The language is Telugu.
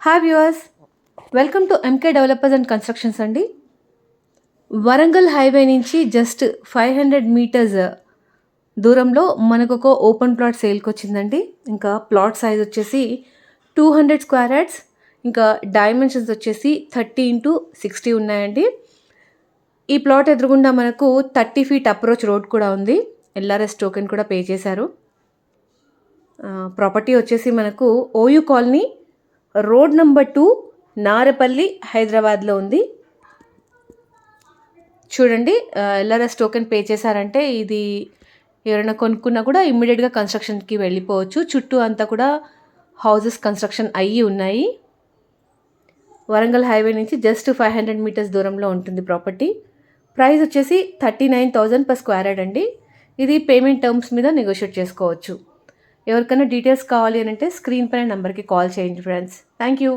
Hi viewers, welcome to MK developers and constructions అండి. వరంగల్ హైవే నుంచి జస్ట్ 500 మీటర్స్ దూరంలో మనకు ఒక ఓపెన్ ప్లాట్ సేల్కి వచ్చిందండి. ఇంకా ప్లాట్ సైజ్ వచ్చేసి 200 స్క్వేర్ యార్డ్స్, ఇంకా డైమెన్షన్స్ వచ్చేసి 30x60 ఉన్నాయండి. ఈ ప్లాట్ ఎదురుగుండా మనకు 30 ఫీట్ అప్రోచ్ రోడ్ కూడా ఉంది. ఎల్ఆర్ఎస్ టోకెన్ కూడా పే చేశారు. ప్రాపర్టీ వచ్చేసి మనకు OU colony, road number 2, Narapally, హైదరాబాద్లో ఉంది. చూడండి, ఎల్ఆర్ఎస్ టోకెన్ పే చేశారంటే ఇది ఎవరైనా కొనుక్కున్నా కూడా ఇమ్మీడియట్గా కన్స్ట్రక్షన్కి వెళ్ళిపోవచ్చు. చుట్టూ అంతా కూడా హౌసెస్ కన్స్ట్రక్షన్ అయ్యి ఉన్నాయి. వరంగల్ హైవే నుంచి జస్ట్ 500 మీటర్స్ దూరంలో ఉంటుంది ప్రాపర్టీ. ప్రైస్ వచ్చేసి 39,000 per స్క్వేర్ యార్డ్ అండి. ఇది పేమెంట్ టర్మ్స్ మీద నెగోషియేట్ చేసుకోవచ్చు. ఎవరికైనా డీటెయిల్స్ కావాలి అని అంటే స్క్రీన్ పైన నెంబర్కి కాల్ చేయండి ఫ్రెండ్స్. Thank you.